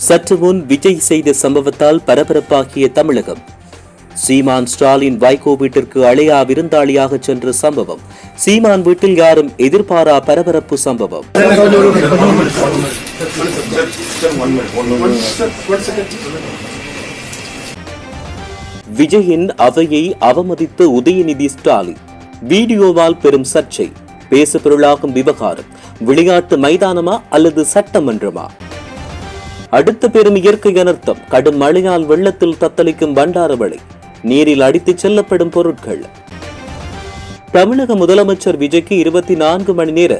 சற்று முன் விஜய் செய்த சம்பவத்தால் பரபரப்பாகிய தமிழகம். சீமான் ஸ்டாலின் வைகோ வீட்டிற்கு அழையா விருந்தாளியாக சென்ற சம்பவம். சீமான் வீட்டில் யாரும் எதிர்பாரா பரபரப்பு சம்பவம். விஜயின் அவையை அவமதித்த உதயநிதி ஸ்டாலின். வீடியோவால் பெரும் சர்ச்சை. பேசு பொருளாகும் விவகாரம். விளையாட்டு மைதானமா அல்லது சட்டமன்றமா? அடுத்த பெரும் இயற்கை அனர்த்தம். கடும் மழையால் வெள்ளத்தில் தத்தளிக்கும் பண்டாரவளை. நீரில் அடித்துச் செல்லப்படும் பொருட்கள். தமிழக முதலமைச்சர் விஜய்க்கு 24 மணி நேர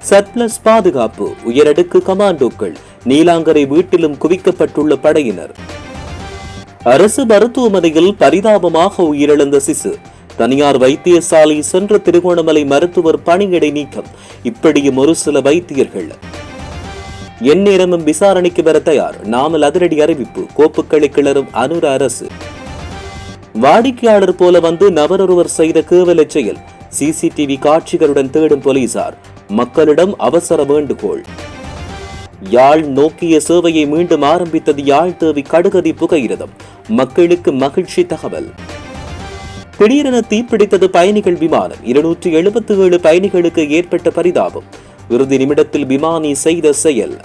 சர்ப்ளஸ் பாதுகாப்பு. உயரடுக்கு கமாண்டோக்கள். நீலாங்கரை வீட்டிலும் குவிக்கப்பட்டுள்ள படையினர். அரசு மருத்துவமனையில் பரிதாபமாக உயிரிழந்த சிசு. தனியார் வைத்தியசாலை சென்ற திருகோணமலை மருத்துவர் பணியிடை நீக்கம். இப்படியும் ஒரு சில வைத்தியர்கள். எந்நேரமும் விசாரணைக்கு வர தயார். நாமல் அதிரடி அறிவிப்பு. கோப்புக்களை கிளறும் அனுர அரசு. வாடிக்கையாளர் போல வந்து நபரொருவர் செய்த கேவல செயல். சிசிடிவி காட்சிகளுடன் தேடும் போலீசார். மக்களிடம் அவசர வேண்டுகோள். யாழ் நோக்கிய சேவையை மீண்டும் ஆரம்பித்தது யாழ் தேவி கடுகதி புகையிரதம். மக்களுக்கு மகிழ்ச்சி தகவல். திடீரென தீப்பிடித்தது பயணிகள் விமானம். 277 பயணிகளுக்கு ஏற்பட்ட பரிதாபம். இறுதி நிமிடத்தில் விமானி செய்த செயல்.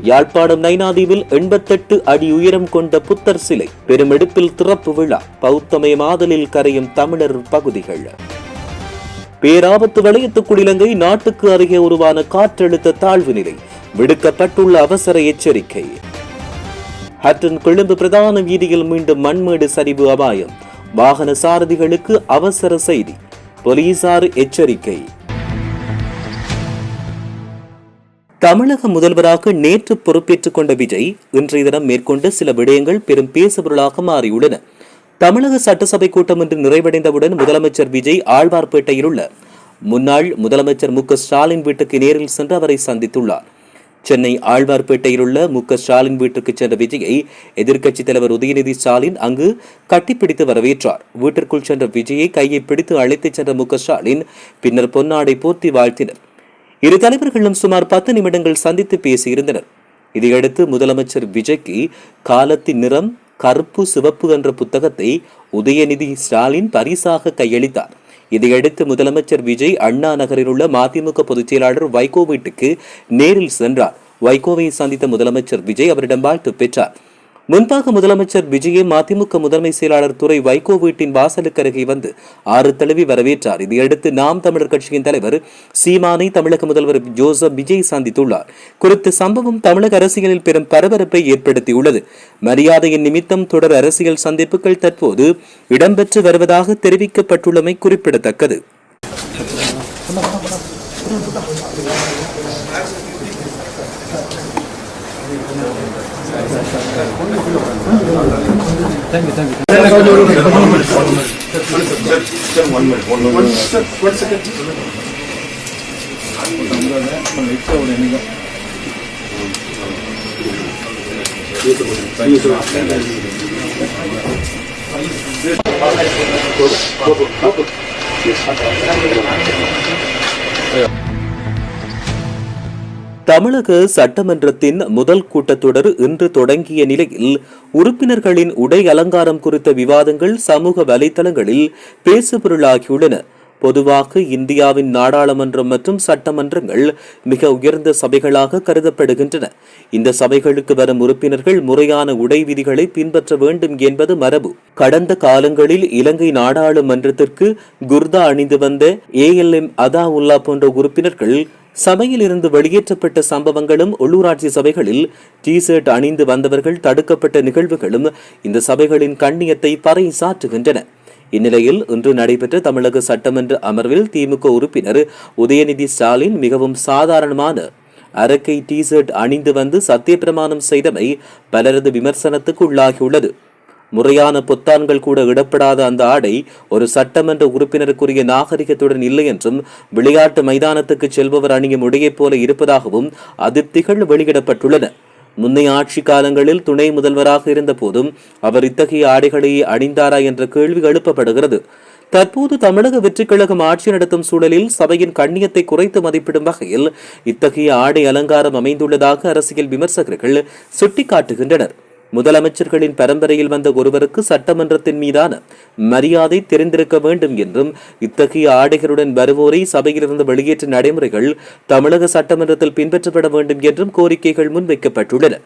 யாழ்ப்பாணம் நைனாதீவில் 88 அடி உயரம் கொண்ட புத்தர் சிலை. பெருமெடுப்பில் திறப்பு விழா. பௌத்தமய மாதலில் கரையும் தமிழர் பகுதிகள். பேராபத்து வளையத்துக்குள் இலங்கை. நாட்டுக்கு அருகே உருவான காற்றழுத்த தாழ்வு நிலை. விடுக்கப்பட்டுள்ள அவசர எச்சரிக்கை. ஹட்டன் கொழும்பு பிரதான வீதியில் மீண்டும் மண்மேடு சரிவு அபாயம். வாகன சாரதிகளுக்கு அவசர செய்தி. போலீசார் எச்சரிக்கை. தமிழக முதல்வராக நேற்று பொறுப்பேற்றுக் கொண்ட விஜய் இன்றைய தினம் மேற்கொண்ட சில விடயங்கள் பெரும் பேசுபொருளாக மாறியுள்ளன. தமிழக சட்டசபை கூட்டம் இன்று நிறைவடைந்தவுடன் முதலமைச்சர் விஜய் ஆழ்வார்பேட்டையில் உள்ள முன்னாள் முதலமைச்சர் மு.க.ஸ்டாலின் வீட்டுக்கு நேரில் சென்று அவரை சந்தித்துள்ளார். சென்னை ஆழ்வார்பேட்டையில் உள்ள மு.க.ஸ்டாலின் வீட்டுக்கு சென்ற விஜயை எதிர்க்கட்சித் தலைவர் உதயநிதி ஸ்டாலின் அங்கு கட்டிப்பிடித்து வரவேற்றார். வீட்டிற்குள் சென்ற விஜயை கையை பிடித்து அழைத்துச் சென்ற மு.க.ஸ்டாலின் பின்னர் பொன்னாடை போர்த்தி வாழ்த்தினர். இரு தலைவர்களும் சுமார் 10 நிமிடங்கள் சந்தித்து பேசியிருந்தனர். இதையடுத்து முதலமைச்சர் விஜய்க்கு காலத்தின் நிறம் கருப்பு சிவப்பு என்ற புத்தகத்தை உதயநிதி ஸ்டாலின் பரிசாக கையளித்தார். இதையடுத்து முதலமைச்சர் விஜய் அண்ணா நகரில் உள்ள மதிமுக பொதுச் செயலாளர் வைகோ வீட்டுக்கு நேரில் சென்றார். வைகோவை சந்தித்த முதலமைச்சர் விஜய் அவரிடம் வாழ்த்து பெற்றார். முன்பாக முதலமைச்சர் விஜயை மதிமுக முதன்மை செயலாளர் துரை வைகோ வீட்டின் வாசலுக்கு அருகே வந்து ஆறு தழுவி வரவேற்றார். இதையடுத்து நாம் தமிழர் கட்சியின் தலைவர் சீமானை தமிழக முதல்வர் ஜோசப் விஜய் சந்தித்துள்ளார். குறித்த சம்பவம் தமிழக அரசியலில் பெரும் பரபரப்பை ஏற்படுத்தியுள்ளது. மரியாதையின் நிமித்தம் தொடர் அரசியல் சந்திப்புகள் தற்போது இடம்பெற்று வருவதாக தெரிவிக்கப்பட்டுள்ளமை குறிப்பிடத்தக்கது. தமிழக சட்டமன்றத்தின் முதல் கூட்டத்தொடர் இன்று தொடங்கிய நிலையில் உறுப்பினர்களின் உடை அலங்காரம் குறித்த விவாதங்கள் சமூக வலைதளங்களில் பேசுபொருளாகியுள்ளன. பொதுவாக இந்தியாவின் நாடாளுமன்றம் மற்றும் சட்டமன்றங்கள் மிக உயர்ந்த சபைகளாக கருதப்படுகின்றன. இந்த சபைகளுக்கு வரும் உறுப்பினர்கள் முறையான உடை விதிகளை பின்பற்ற வேண்டும் என்பது மரபு. கடந்த காலங்களில் இலங்கை நாடாளுமன்றத்திற்கு குர்தா அணிந்து வந்த ALM அதாவுல்லா போன்ற உறுப்பினர்கள் சபையில் இருந்து வெளியேற்றப்பட்ட சம்பவங்களும் உள்ளூராட்சி சபைகளில் டி-ஷர்ட் அணிந்து வந்தவர்கள் தடுக்கப்பட்ட நிகழ்வுகளும் இந்த சபைகளின் கண்ணியத்தை பறைசாற்றுகின்றன. இந்நிலையில் இன்று நடைபெற்ற தமிழக சட்டமன்ற அமர்வில் திமுக உறுப்பினர் உதயநிதி ஸ்டாலின் மிகவும் சாதாரணமான அரக்கை டி-ஷர்ட் அணிந்து வந்து சத்தியப்பிரமாணம் செய்தமை பலரது விமர்சனத்துக்கு உள்ளாகியுள்ளது. முறையான பொத்தான்கள் கூட இடப்படாத அந்த ஆடை ஒரு சட்டமன்ற உறுப்பினருக்குரிய நாகரிகத்துடன் இல்லை என்றும் விளையாட்டு மைதானத்துக்கு செல்பவர் அணியும் உடையைப் போல இருப்பதாகவும் அதிருப்திகள் வெளியிடப்பட்டுள்ளன. முன்னைய ஆட்சி காலங்களில் துணை முதல்வராக இருந்த போதும் அவர் இத்தகைய ஆடைகளையே அணிந்தாரா என்ற கேள்வி எழுப்பப்படுகிறது. தற்போது தமிழக வெற்றிக் கழகம் ஆட்சி நடத்தும் சூழலில் சபையின் கண்ணியத்தை குறைத்து மதிப்பிடும் வகையில் இத்தகைய ஆடை அலங்காரம் அமைந்துள்ளதாக அரசியல் விமர்சகர்கள் சுட்டிக்காட்டுகின்றனர். முதலமைச்சர்களின் பரம்பரையில் வந்த ஒருவருக்கு சட்டமன்றத்தின் மீதான மரியாதை தெரிந்திருக்க வேண்டும் என்றும் இத்தகைய ஆடைகளுடன் வருவோரை சபையிலிருந்து வெளியேற்றும் நடைமுறைகள் தமிழக சட்டமன்றத்தில் பின்பற்றப்பட வேண்டும் என்றும் கோரிக்கைகள் முன்வைக்கப்பட்டுள்ளன.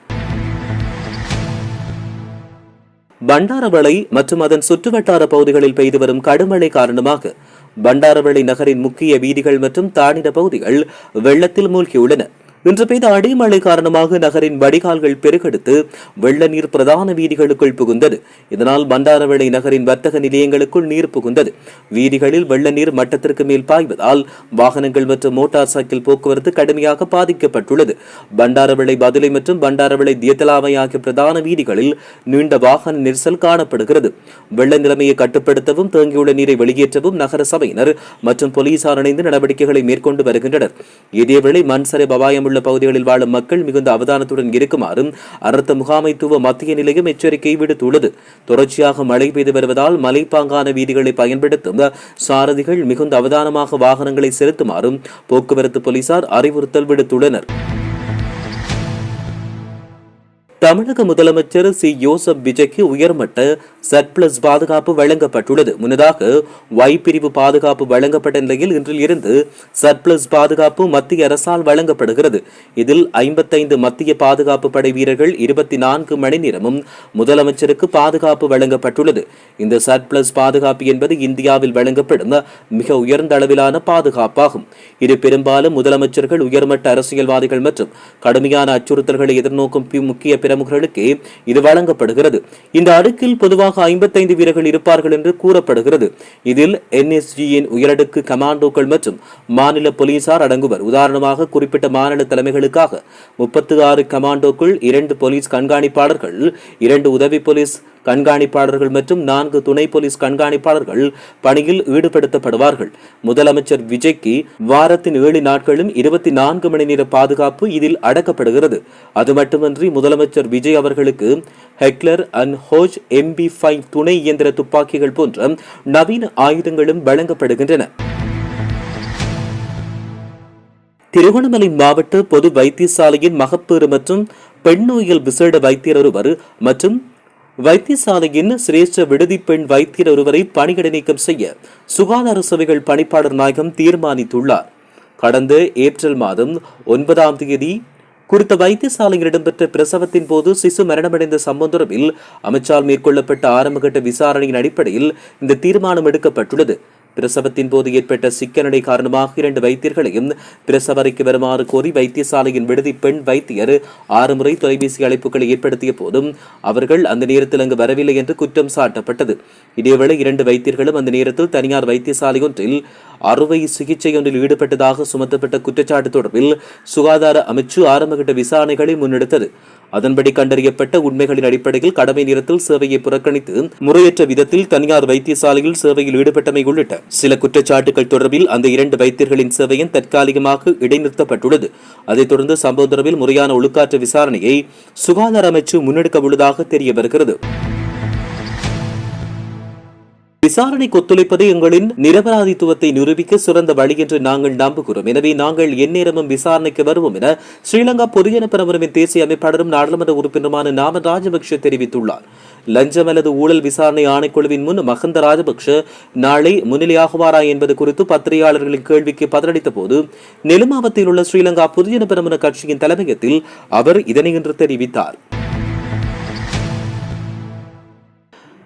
பண்டாரவளை மற்றும் அதன் சுற்றுவட்டார பகுதிகளில் பெய்து வரும் கடுமழை காரணமாக பண்டாரவளை நகரின் முக்கிய வீதிகள் மற்றும் தானிட பகுதிகள் வெள்ளத்தில் மூழ்கியுள்ளன. இன்று பெய்த அடிமழை காரணமாக நகரின் வடிகால்கள் பெருக்கெடுத்து வெள்ள நீர் பிரதான வீதிகளுக்குள் புகுந்தது. இதனால் பண்டாரவளை நகரின் வர்த்தக நிலையங்களுக்குள் நீர் புகுந்தது. வீதிகளில் வெள்ள நீர் மட்டத்திற்கு மேல் பாய்வதால் வாகனங்கள் மற்றும் மோட்டார் சைக்கிள் போக்குவரத்து கடுமையாக பாதிக்கப்பட்டுள்ளது. பண்டாரவளை பதுளை மற்றும் பண்டாரவளை தியத்தலாவை ஆகிய பிரதான வீதிகளில் நீண்ட வாகன நெரிசல் காணப்படுகிறது. வெள்ள நிலைமையை கட்டுப்படுத்தவும் தேங்கியுள்ள நீரை வெளியேற்றவும் நகர சபையினர் மற்றும் போலீசார் இணைந்து நடவடிக்கைகளை மேற்கொண்டு வருகின்றனர். இதேவேளை மண்சரை அபாயம் உள்ள பகுதிகளில் வாழும் மக்கள் மிகுந்த அவதானத்துடன் இருக்குமாறும் அரசு முகாமைத்துவ மத்திய நிலையம் எச்சரிக்கை விடுத்துள்ளது. தொடர்ச்சியாக மழை பெய்து வருவதால் மலைப்பாங்கான வீதிகளை பயன்படுத்தும் சாரதிகள் மிகுந்த அவதானமாக வாகனங்களை செலுத்துமாறும் போக்குவரத்து போலீசார் அறிவுறுத்தல் விடுத்துள்ளனர். தமிழக முதலமைச்சர் சி ஜோசப் விஜய்க்கு உயர்மட்ட சர்பிளஸ் பாதுகாப்பு வழங்கப்பட்டுள்ளது. முன்னதாக ஒய் பிரிவு பாதுகாப்பு வழங்கப்பட்ட நிலையில் இன்றில் இருந்து சர்பிளஸ் பாதுகாப்பு மத்திய அரசால் வழங்கப்படுகிறது. இதில் 55 மத்திய பாதுகாப்பு படை வீரர்கள் 24 மணி நேரமும் முதலமைச்சருக்கு பாதுகாப்பு வழங்கப்பட்டுள்ளது. இந்த சர்பிளஸ் பாதுகாப்பு என்பது இந்தியாவில் வழங்கப்படும் மிக உயர்ந்த அளவிலான பாதுகாப்பாகும். இது பெரும்பாலும் முதலமைச்சர்கள், உயர்மட்ட அரசியல்வாதிகள் மற்றும் கடுமையான அச்சுறுத்தல்களை எதிர்நோக்கும் முக்கிய பிரமுகர்களுக்கு இது வழங்கப்படுகிறது. இந்த அடுக்கில் பொதுவாக 55 வீரர்கள் இருப்பார்கள் என்று கூறப்படுகிறது. இதில் NSGயின் உயரடுக்கு கமாண்டோக்கள் மற்றும் மாநில போலீசார் அடங்குவர். உதாரணமாக குறிப்பிட்ட மாநில தலைமைகளுக்காக 36 கமாண்டோக்கள், 2 போலீஸ் கண்காணிப்பாளர்கள், 2 உதவி போலீஸ் கண்காணிப்பாளர்கள் மற்றும் 4 துணை போலீஸ் கண்காணிப்பாளர்கள் பணியில் ஈடுபடுத்தப்படுவார்கள். முதலமைச்சர் விஜய்க்கு வாரத்தின் 7 நாட்களும் 24 மணி நேர பாதுகாப்பு இதில் அடக்கப்படுகிறது. அது மட்டுமின்றி முதலமைச்சர் விஜய் அவர்களுக்கு ஹெக்லர் அண்ட் ஹோஜ் MP5 துணை இயந்திர துப்பாக்கிகள் போன்ற நவீன ஆயுதங்களும் வழங்கப்படுகின்றன. திருகோணமலை மாவட்ட பொது வைத்தியசாலையின் மகப்பேறு மற்றும் பெண் நோயியல் விசேட வைத்தியர் ஒருவர் மற்றும் வைத்தியசாலையின் சிரேஷ்ட விடுதி பெண் வைத்தியர் ஒருவரை பணியிட நீக்கம் செய்ய சுகாதார சேவைகள் பணிப்பாளர் நாயகம் தீர்மானித்துள்ளார். கடந்த ஏப்ரல் மாதம் 9ஆம் தேதி குறித்த வைத்தியசாலையில் இடம்பெற்ற பிரசவத்தின் போது சிசு மரணமடைந்த சம்பவம் தொடர்பில் அமைச்சால் மேற்கொள்ளப்பட்ட ஆரம்பகட்ட விசாரணையின் அடிப்படையில் இந்த தீர்மானம் எடுக்கப்பட்டுள்ளது. பிரசவத்தின் போது ஏற்பட்ட சிக்கனடை காரணமாக 2 வைத்தியர்களையும் பிரசவரைக்கு வருமாறு கோரி வைத்தியசாலையின் விடுதி பெண் வைத்தியர் 6 முறை தொலைபேசி அழைப்புகளை ஏற்படுத்திய போதும் அவர்கள் அந்த நேரத்தில் அங்கு வரவில்லை என்று குற்றம் சாட்டப்பட்டது. இதேவேளை 2 வைத்தியர்களும் அந்த நேரத்தில் தனியார் வைத்தியசாலை ஒன்றில் அறுவை சிகிச்சை ஒன்றில் ஈடுபட்டதாக சுமத்தப்பட்ட குற்றச்சாட்டு தொடர்பில் சுகாதார அமைச்சு ஆரம்பகட்ட விசாரணைகளை முன்னெடுத்தது. அதன்படி கண்டறியப்பட்ட உண்மைகளின் அடிப்படையில் கடமை நேரத்தில் சேவையை புறக்கணித்து முறையற்ற விதத்தில் தனியார் வைத்தியசாலையில் சேவையில் ஈடுபட்டமை உள்ளிட்ட சில குற்றச்சாட்டுகள் தொடர்பில் அந்த 2 வைத்தியர்களின் சேவையும் தற்காலிகமாக இடைநிறுத்தப்பட்டுள்ளது. அதைத் தொடர்ந்து சம்பவம் தொடர்பில் முறையான ஒழுக்காற்று விசாரணையை சுகாதார அமைச்சு முன்னெடுக்க உள்ளதாக தெரிய வருகிறது. விசாரணைக்கு ஒத்துழைப்பது எங்களின் நிரபராதித்துவத்தை நிரூபிக்க சிறந்த வழி என்று நாங்கள் நம்புகிறோம். எனவே நாங்கள் எந்நேரமும் விசாரணைக்கு வருவோம் என ஸ்ரீலங்கா பொதுஜன பெரமுனவின் தேசிய அமைப்பாளரும் நாடாளுமன்ற உறுப்பினருமான நாம ராஜபக்ஷ தெரிவித்துள்ளார். லஞ்சம் அல்லது ஊழல் விசாரணை ஆணைக்குழுவின் முன் மஹிந்த ராஜபக்ஷ நாளை முன்னிலையாகுவாரா என்பது குறித்து பத்திரிகையாளர்களின் கேள்விக்கு பதிலளித்த போது நெலுமாவத்தில் உள்ள ஸ்ரீலங்கா பொதுஜன பெரமுன கட்சியின் தலைமையகத்தில் அவர் இதனை இன்று தெரிவித்தார்.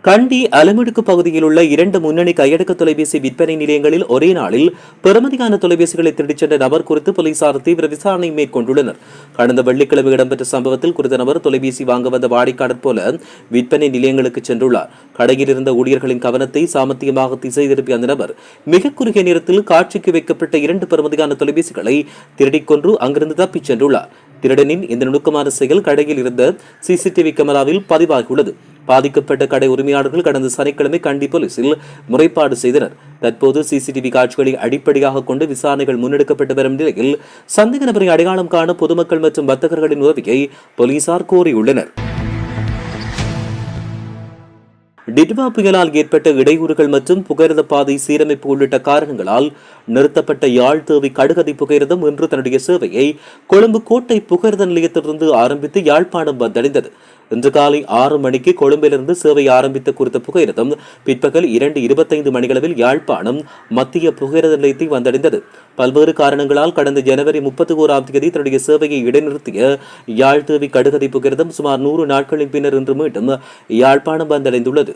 கண்டி அலமிடுக்கு பகுதியில் உள்ள 2 முன்னணி கையடக்க தொலைபேசி விற்பனை நிலையங்களில் ஒரே நாளில் பெருமதியான தொலைபேசிகளை திருடிச் சென்ற நபர் குறித்து போலீசார் தீவிர விசாரணை மேற்கொண்டுள்ளனர். கடந்த வெள்ளிக்கிழமை இடம்பெற்ற சம்பவத்தில் குறித்த நபர் தொலைபேசி வாங்க வந்த வாடிக்கையாளர் போல விற்பனை நிலையங்களுக்கு சென்றுள்ளார். கடையில் இருந்த ஊழியர்களின் கவனத்தை சாமர்த்தியமாக திசை திருப்பிய அந்த நபர் மிக குறுகிய நேரத்தில் காட்சிக்கு வைக்கப்பட்ட 2 பெருமதியான தொலைபேசிகளை திருடிக்கொண்டு அங்கிருந்து தப்பிச் சென்றுள்ளார். திருடனின் இந்த நுணுக்கமான செயல் கடையில் இருந்த CCTV கேமராவில் பதிவாகியுள்ளது. பாதிக்கப்பட்ட கடை உரிமையாளர்கள் கடந்த சனிக்கிழமை கண்டி போலீசில் முறைப்பாடு செய்தனர். தற்போது CCTV காட்சிகளை அடிப்படையாக கொண்டு விசாரணைகள் முன்னெடுக்கப்பட்டு வரும் நிலையில் சந்தேக நபரை அடையாளம் காண பொதுமக்கள் மற்றும் வர்த்தகர்களின் உதவியை போலீசார் கோரியுள்ளனர். டிட்வா புயலால் ஏற்பட்ட இடையூறுகள் மற்றும் புகையிரத பாதை சீரமைப்பு உள்ளிட்ட காரணங்களால் நிறுத்தப்பட்ட யாழ் தேவி கடுகதி புகையிரதம் இன்று தன்னுடைய சேவையை கொழும்பு கோட்டை புகையிரத நிலையத்திலிருந்து ஆரம்பித்து யாழ்ப்பாணம் வந்தடைந்தது. இன்று காலை 6 மணிக்கு கொழும்பிலிருந்து சேவை ஆரம்பித்த குறித்த புகையிரதம் பிற்பகல் 2:25 மணிகளவில் யாழ்ப்பாணம் மத்திய புகையிரத நிலையத்தை வந்தடைந்தது. பல்வேறு காரணங்களால் கடந்த ஜனவரி 31ஆம் தேதி தன்னுடைய சேவையை இடைநிறுத்திய யாழ் தேவி கடுகதி புகையிரதம் சுமார் 100 நாட்களின் பின்னர் இன்று மீண்டும் யாழ்ப்பாணம் வந்தடைந்துள்ளது.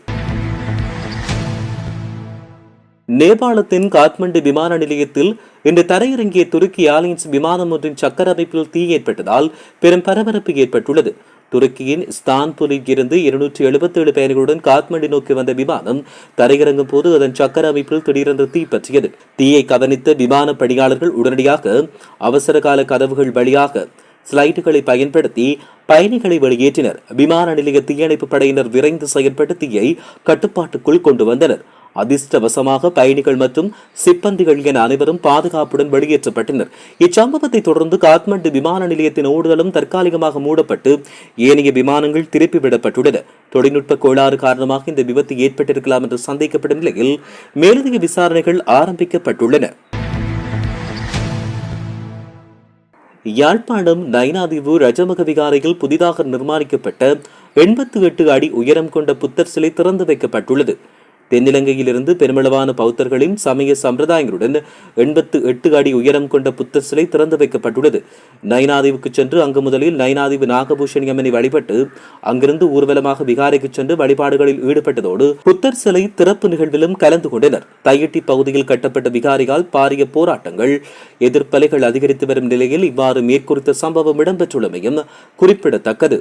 நேபாளத்தின் காத்மண்டு விமான நிலையத்தில் இன்று தரையிறங்கிய துருக்கி ஏர்லைன்ஸ் விமானம் ஒன்றின் சக்கர அமைப்பில் தீ ஏற்பட்டதால் பெரும் பரபரப்பு ஏற்பட்டுள்ளது. துருக்கியின் இஸ்தான்புலில் இருந்து 277 பயணிகளுடன் காத்மண்டு நோக்கி வந்த விமானம் தரையிறங்கும் போது அதன் சக்கர அமைப்பில் திடீரென்று தீப்பற்றியது. தீயை கவனித்த விமான பணியாளர்கள் உடனடியாக அவசர கால கதவுகள் வழியாக ஸ்லைட்டுகளை பயன்படுத்தி பயணிகளை வெளியேற்றினர். விமான நிலைய தீயணைப்பு படையினர் விரைந்து செயல்பட்டு தீயை கட்டுப்பாட்டுக்குள் கொண்டு வந்தனர். அதிர்ஷ்டவசமாக பயணிகள் மற்றும் சிப்பந்திகள் என அனைவரும் பாதுகாப்புடன் வெளியேற்றப்பட்டனர். இச்சம்பவத்தை தொடர்ந்து காத்மண்டு விமான நிலையத்தின் ஓடுதலும் தற்காலிகமாக மூடப்பட்டு ஏனைய விமானங்கள் திருப்பிவிடப்பட்டுள்ளன. தொழில்நுட்ப கோளாறு காரணமாக இந்த விபத்து ஏற்பட்டிருக்கலாம் என்று சந்தேகப்படும் நிலையில் மேலதிக விசாரணைகள் ஆரம்பிக்கப்பட்டுள்ளன. யாழ்ப்பாணம் நயினாதீவு ரஜமக விகாரையில் புதிதாக நிர்மாணிக்கப்பட்ட 88 அடி உயரம் கொண்ட புத்தர் சிலை திறந்து வைக்கப்பட்டுள்ளது. தென்னிலங்கையிலிருந்து பெருமளவான பௌத்தர்களின் சமய சம்பிரதாயங்களுடன் 88 அடி உயரம் கொண்ட புத்தர் சிலை திறந்து வைக்கப்பட்டுள்ளது. நயினாதீவுக்கு சென்று அங்கு முதலில் நயினாதீவு நாகபூஷணி அம்மனை வழிபட்டு அங்கிருந்து ஊர்வலமாக விகாரைக்கு சென்று வழிபாடுகளில் ஈடுபட்டதோடு புத்தர் சிலை திறப்பு நிகழ்விலும் கலந்து கொண்டனர். தையிட்டி பகுதியில் கட்டப்பட்ட விகாரியால் பாரிய போராட்டங்கள் எதிர்ப்பலைகள் அதிகரித்து வரும் நிலையில் இவ்வாறு மேற்குறித்த சம்பவம் இடம்பெற்றுள்ளமையும் குறிப்பிடத்தக்கது.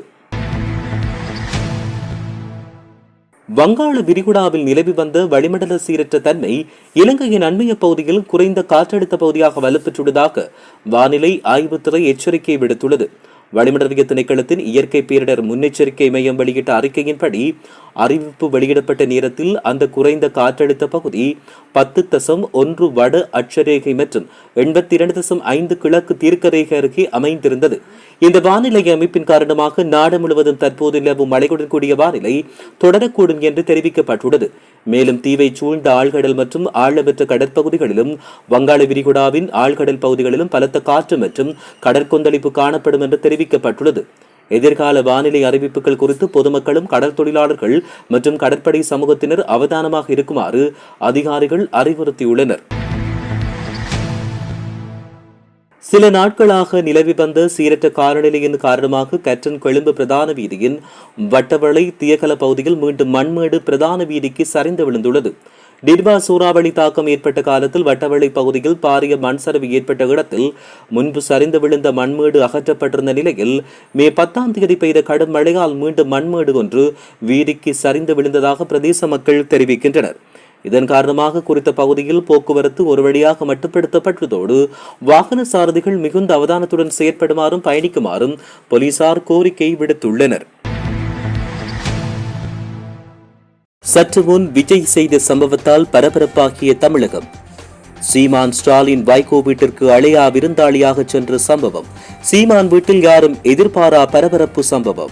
வங்காள விரிகுடாவில் நிலவி வந்த வளிமண்டல சீரற்ற தன்மை இலங்கையின் அண்மைய பகுதியில் குறைந்த காற்றழுத்த பகுதியாக வலுப்பெற்றுள்ளதாக வானிலை ஆய்வுத்துறை எச்சரிக்கை விடுத்துள்ளது. வளிமண்டல திணைக்களத்தின் இயற்கை பேரிடர் முன்னெச்சரிக்கை மையம் வெளியிட்ட அறிக்கையின்படி அறிவிப்பு வெளியிடப்பட்ட நேரத்தில் அந்த குறைந்த காற்றழுத்த பகுதி 10.1 வட அட்சரேகை மற்றும் 82.5 கிழக்கு தீர்க்கரேகை அருகே அமைந்திருந்தது. இந்த வானிலை அமைப்பின் காரணமாக நாடு முழுவதும் தற்போது நிலவும் மழையுடன் கூடிய வானிலை தொடரக்கூடும் என்று தெரிவிக்கப்பட்டுள்ளது. மேலும் தீவை சூழ்ந்த ஆழ்கடல் மற்றும் ஆழமற்ற கடற்பகுதிகளிலும் வங்காள விரிகுடாவின் ஆழ்கடல் பகுதிகளிலும் பலத்த காற்று மற்றும் கடற்கொந்தளிப்பு காணப்படும் என்று தெரிவிக்கப்பட்டுள்ளது. எதிர்கால வானிலை அறிவிப்புகள் குறித்து பொதுமக்களும் கடல் தொழிலாளர்கள் மற்றும் கடற்படை சமூகத்தினர் அவதானமாக இருக்குமாறு அதிகாரிகள் அறிவுறுத்தியுள்ளனர். சில நாட்களாக நிலவி வந்த சீரற்ற காலநிலையின் காரணமாக கற்றன் கொழும்பு பிரதான வீதியின் வட்டவளை தியகல பகுதியில் மீண்டும் மண்மேடு பிரதான வீதிக்கு சரிந்து விழுந்துள்ளது. டிட்வா சூறாவளி தாக்கம் ஏற்பட்ட காலத்தில் வட்டவளை பகுதியில் பாரிய மண் சரிவு ஏற்பட்ட இடத்தில் முன்பு சரிந்து விழுந்த மண்மேடு அகற்றப்பட்டிருந்த நிலையில் மே 10ஆம் தேதி பெய்த கடும் மழையால் மீண்டும் மண்மேடு ஒன்று வீதிக்கு சரிந்து விழுந்ததாக பிரதேச மக்கள் தெரிவிக்கின்றனர். இதன் காரணமாக குறித்த பகுதியில் போக்குவரத்து ஒரு வழியாக மட்டுப்படுத்தப்பட்டதோடு வாகன சாரதிகள் மிகுந்த அவதானத்துடன் செயற்படுமாறும் பயணிக்குமாறும் போலீசார் கோரிக்கை விடுத்துள்ளனர். சற்று முன் விஜய் செய்த சம்பவத்தால் பரபரப்பாகிய தமிழகம். சீமான் ஸ்டாலின் வைகோ வீட்டிற்கு அழையா விருந்தாளியாக சென்ற சம்பவம். சீமான் வீட்டில் யாரும் எதிர்பாரா பரபரப்பு சம்பவம்.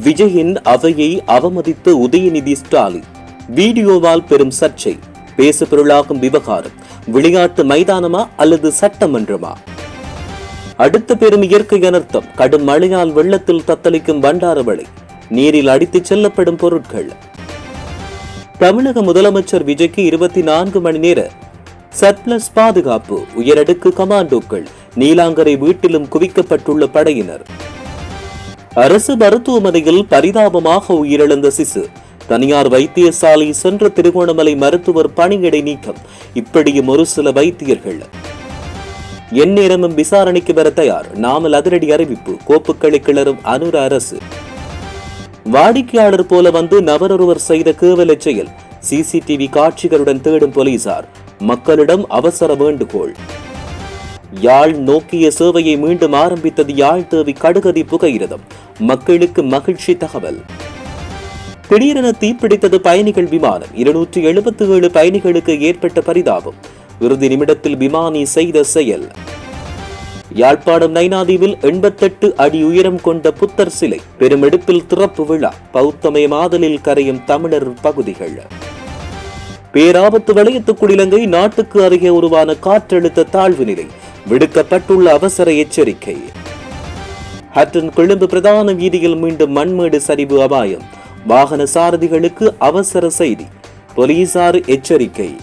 விஜயின் அவையை அவமதித்த உதயநிதி ஸ்டாலின் வீடியோவால் பெரும் சர்ச்சை. பேசு பொருளாகும் விவகாரம் விளையாட்டு மைதானமா அல்லது சட்டமன்றமா? அடுத்த பெரும் இயற்கை அனர்த்தம். கடும் மழையால் வெள்ளத்தில் தத்தளிக்கும் பண்டாரவளை. நீரில் அடித்துச் செல்லப்படும் பொருட்கள். தமிழக முதலமைச்சர் விஜய்க்கு 24 மணி நேர சர்ப்ளஸ் பாதுகாப்பு. உயரடுக்கு கமாண்டோக்கள். நீலாங்கரை வீட்டிலும் குவிக்கப்பட்டுள்ள படையினர். அரசு மருத்துவமனையில் பரிதாபமாக உயிரிழந்த சிசு. தனியார் வைத்தியசாலை சென்ற திருகோணமலை மருத்துவர் பணியிடை நீக்கம். இப்படியும் ஒரு சில வைத்தியர்கள். எந்நேரமும் விசாரணைக்கு வர தயார். நாமல் அதிரடி அறிவிப்பு. கோப்புக்களை கிளறும் அனுர அரசு. வாடிக்கையாளர் போல வந்து நபரொருவர் செய்த கேவல செயல். சிசிடிவி காட்சிகளுடன் தேடும் போலீசார். மக்களிடம் அவசர வேண்டுகோள். யாழ் நோக்கிய சேவையை மீண்டும் ஆரம்பித்தது யாழ் தேவி கடுகதி புகையிரதம். மக்களுக்கு மகிழ்ச்சி தகவல். திடீரென தீப்பிடித்தது பயணிகள் விமானம். 277 பயணிகளுக்கு ஏற்பட்ட பரிதாபம். இறுதி நிமிடத்தில் விமானி செய்த செயல். யாழ்ப்பாணம் நைனாதீவில் 88 அடி உயரம் கொண்ட புத்தர் சிலை பெருமெடுப்பில் திறப்பு விழா. பௌத்தமய மாதலில் கரையும் தமிழர் பகுதிகள். பேராபத்து வலயத்துக்குள் இலங்கை. நாட்டுக்கு அருகே உருவான காற்றழுத்த தாழ்வு நிலை. விடுக்கப்பட்டுள்ள அவசர எச்சரிக்கை. ஹட்டன் கொழும்பு பிரதான வீதியில் மீண்டும் மண்மேடு சரிவு அபாயம். வாகன சாரதிகளுக்கு அவசர செய்தி. போலீசார் எச்சரிக்கை.